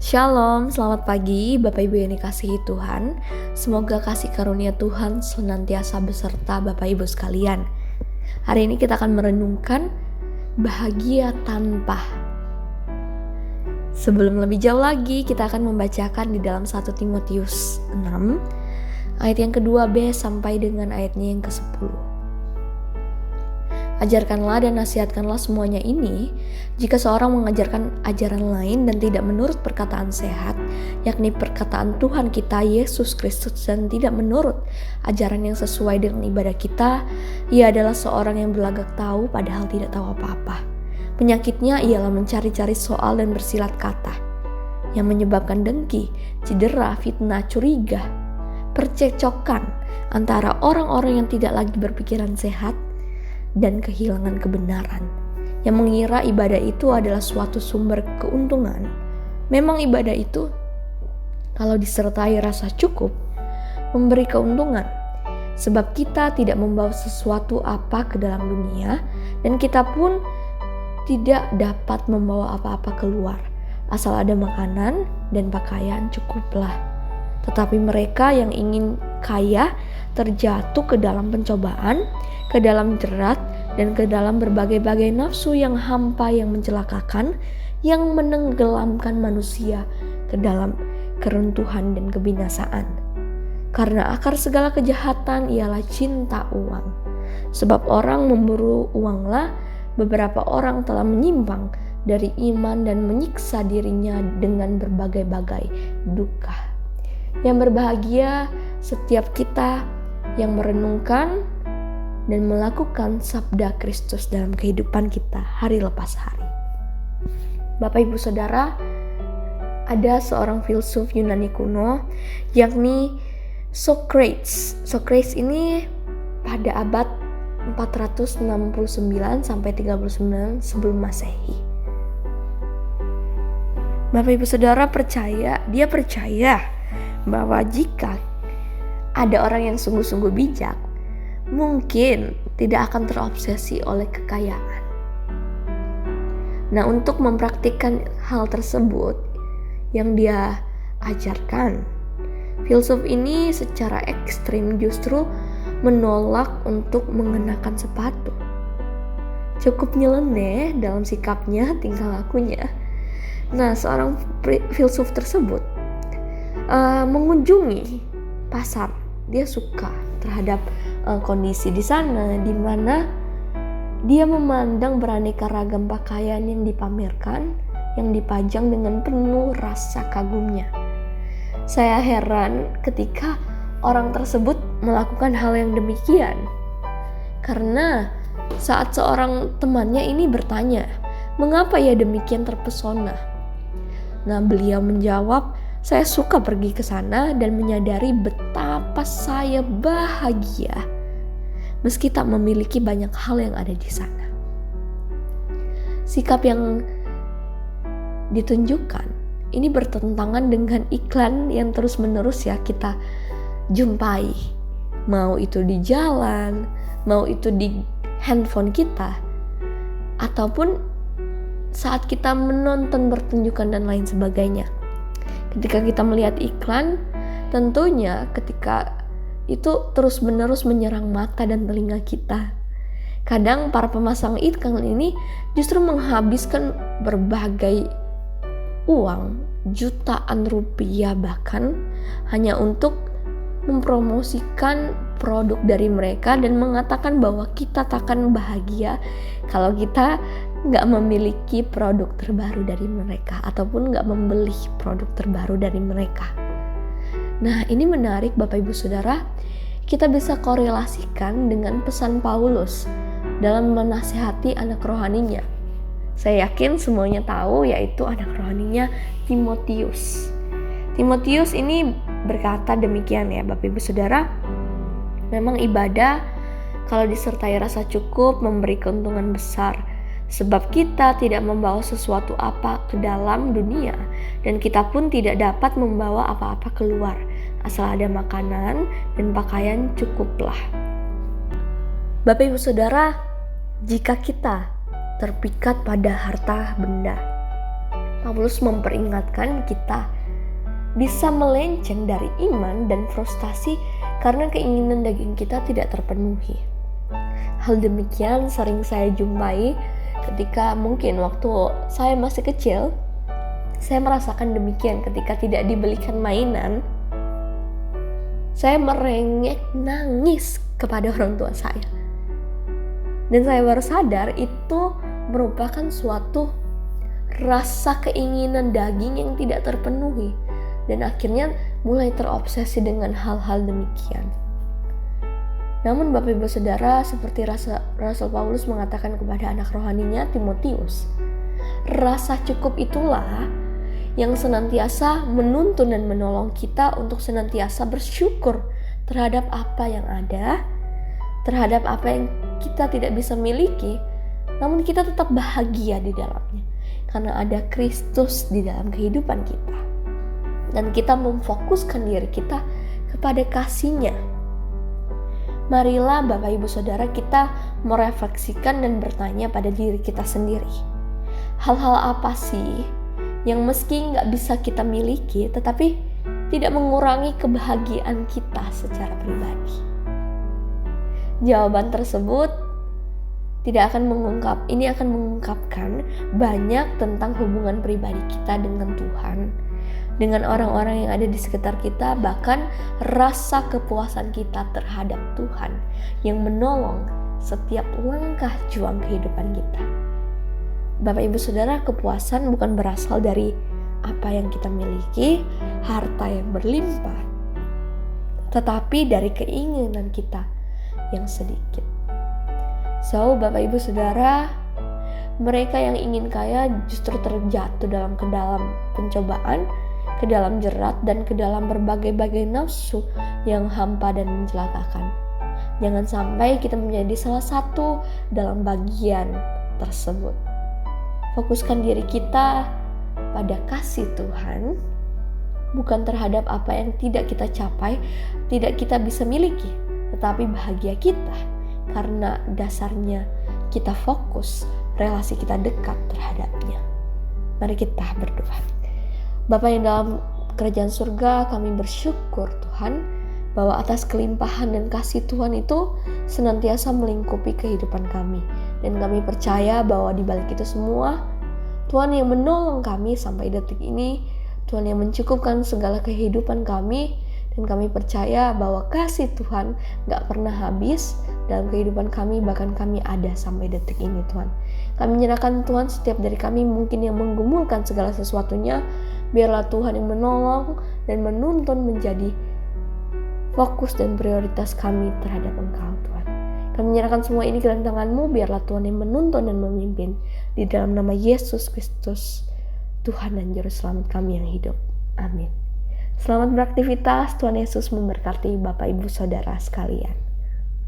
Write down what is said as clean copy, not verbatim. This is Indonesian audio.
Shalom, selamat pagi Bapak Ibu yang dikasihi Tuhan. Semoga kasih karunia Tuhan senantiasa beserta Bapak Ibu sekalian. Hari ini kita akan merenungkan bahagia tanpa. Sebelum lebih jauh lagi, kita akan membacakan di dalam 1 Timotius 6 ayat yang kedua B sampai dengan ayatnya yang ke-10. Ajarkanlah dan nasihatkanlah semuanya ini. Jika seorang mengajarkan ajaran lain dan tidak menurut perkataan sehat, yakni perkataan Tuhan kita Yesus Kristus, dan tidak menurut ajaran yang sesuai dengan ibadah kita, ia adalah seorang yang berlagak tahu padahal tidak tahu apa-apa. Penyakitnya ialah mencari-cari soal dan bersilat kata, yang menyebabkan dengki, cedera, fitnah, curiga, percekcokan antara orang-orang yang tidak lagi berpikiran sehat dan kehilangan kebenaran, yang mengira ibadah itu adalah suatu sumber keuntungan. Memang ibadah itu, kalau disertai rasa cukup, memberi keuntungan, sebab kita tidak membawa sesuatu apa ke dalam dunia, dan kita pun tidak dapat membawa apa-apa keluar. Asal ada makanan dan pakaian cukuplah. Tetapi mereka yang ingin kaya terjatuh ke dalam pencobaan, ke dalam jerat, dan ke dalam berbagai-bagai nafsu yang hampa yang mencelakakan, yang menenggelamkan manusia ke dalam keruntuhan dan kebinasaan. Karena akar segala kejahatan ialah cinta uang. Sebab orang memburu uanglah, beberapa orang telah menyimpang dari iman dan menyiksa dirinya dengan berbagai-bagai duka. Yang berbahagia setiap kita yang merenungkan dan melakukan sabda Kristus dalam kehidupan kita hari lepas hari. Bapak Ibu Saudara, ada seorang filsuf Yunani kuno yakni Socrates. Socrates ini pada abad 469 sampai 39 sebelum Masehi. Bapak Ibu Saudara dia percaya bahwa jika ada orang yang sungguh-sungguh bijak, mungkin tidak akan terobsesi oleh kekayaan. Nah, untuk mempraktikkan hal tersebut yang dia ajarkan, filsuf ini secara ekstrim justru menolak untuk mengenakan sepatu. Cukup nyeleneh dalam sikapnya, tingkah lakunya. Nah, seorang filsuf tersebut mengunjungi pasar. Dia suka terhadap kondisi di sana, di mana dia memandang beraneka ragam pakaian yang dipamerkan, yang dipajang dengan penuh rasa kagumnya. Saya heran ketika orang tersebut melakukan hal yang demikian, karena saat seorang temannya ini bertanya, mengapa ia demikian terpesona? Nah, beliau menjawab, saya suka pergi ke sana dan menyadari betapa saya bahagia meski tak memiliki banyak hal yang ada di sana. Sikap yang ditunjukkan ini bertentangan dengan iklan yang terus-menerus ya kita jumpai. Mau itu di jalan, mau itu di handphone kita, ataupun saat kita menonton pertunjukan dan lain sebagainya. Ketika kita melihat iklan, tentunya ketika itu terus-menerus menyerang mata dan telinga kita. Kadang para pemasang iklan ini justru menghabiskan berbagai uang, jutaan rupiah bahkan, hanya untuk mempromosikan produk dari mereka dan mengatakan bahwa kita takkan bahagia kalau kita gak memiliki produk terbaru dari mereka ataupun gak membeli produk terbaru dari mereka. Nah, ini menarik Bapak Ibu Saudara, kita bisa korelasikan dengan pesan Paulus dalam menasihati anak rohaninya. Saya yakin semuanya tahu, yaitu anak rohaninya Timotius. Timotius ini berkata demikian ya Bapak Ibu Saudara, memang ibadah kalau disertai rasa cukup memberi keuntungan besar. Sebab kita tidak membawa sesuatu apa ke dalam dunia, dan kita pun tidak dapat membawa apa-apa keluar. Asal ada makanan dan pakaian cukuplah. Bapak Ibu Saudara, jika kita terpikat pada harta benda, Paulus memperingatkan kita bisa melenceng dari iman dan frustasi karena keinginan daging kita tidak terpenuhi. Hal demikian sering saya jumpai ketika mungkin waktu saya masih kecil. Saya merasakan demikian ketika tidak dibelikan mainan. Saya merengek nangis kepada orang tua saya. Dan saya baru sadar itu merupakan suatu rasa keinginan daging yang tidak terpenuhi. Dan akhirnya mulai terobsesi dengan hal-hal demikian. Namun Bapak Ibu Saudara, seperti Rasul Paulus mengatakan kepada anak rohaninya Timotius, rasa cukup itulah yang senantiasa menuntun dan menolong kita untuk senantiasa bersyukur terhadap apa yang ada, terhadap apa yang kita tidak bisa miliki, namun kita tetap bahagia di dalamnya karena ada Kristus di dalam kehidupan kita. Dan kita memfokuskan diri kita kepada kasih-Nya. Marilah Bapak Ibu Saudara kita merefleksikan dan bertanya pada diri kita sendiri. Hal-hal apa sih yang meski gak bisa kita miliki tetapi tidak mengurangi kebahagiaan kita secara pribadi? Jawaban tersebut akan mengungkapkan banyak tentang hubungan pribadi kita dengan Tuhan, dengan orang-orang yang ada di sekitar kita, bahkan rasa kepuasan kita terhadap Tuhan yang menolong setiap langkah juang kehidupan kita. Bapak Ibu Saudara, kepuasan bukan berasal dari apa yang kita miliki, harta yang berlimpah, tetapi dari keinginan kita yang sedikit. So, Bapak Ibu Saudara, mereka yang ingin kaya justru terjatuh ke dalam pencobaan, ke dalam jerat, dan ke dalam berbagai-bagai nafsu yang hampa dan mencelakakan. Jangan sampai kita menjadi salah satu dalam bagian tersebut. Fokuskan diri kita pada kasih Tuhan, bukan terhadap apa yang tidak kita capai, tidak kita bisa miliki, tetapi bahagia kita karena dasarnya kita fokus, relasi kita dekat terhadapnya. Mari kita berdoa. Bapa yang dalam kerajaan surga, kami bersyukur Tuhan bahwa atas kelimpahan dan kasih Tuhan itu senantiasa melingkupi kehidupan kami. Dan kami percaya bahwa di balik itu semua, Tuhan yang menolong kami sampai detik ini, Tuhan yang mencukupkan segala kehidupan kami, dan kami percaya bahwa kasih Tuhan gak pernah habis dalam kehidupan kami, bahkan kami ada sampai detik ini Tuhan. Kami menyerahkan Tuhan setiap dari kami mungkin yang menggumulkan segala sesuatunya, biarlah Tuhan yang menolong dan menuntun menjadi fokus dan prioritas kami terhadap Engkau Tuhan. Kami menyerahkan semua ini ke dalam tangan-Mu, biarlah Tuhan yang menuntun dan memimpin. Di dalam nama Yesus Kristus, Tuhan dan Juru Selamat kami yang hidup. Amin. Selamat beraktivitas, Tuhan Yesus memberkati Bapak Ibu Saudara sekalian.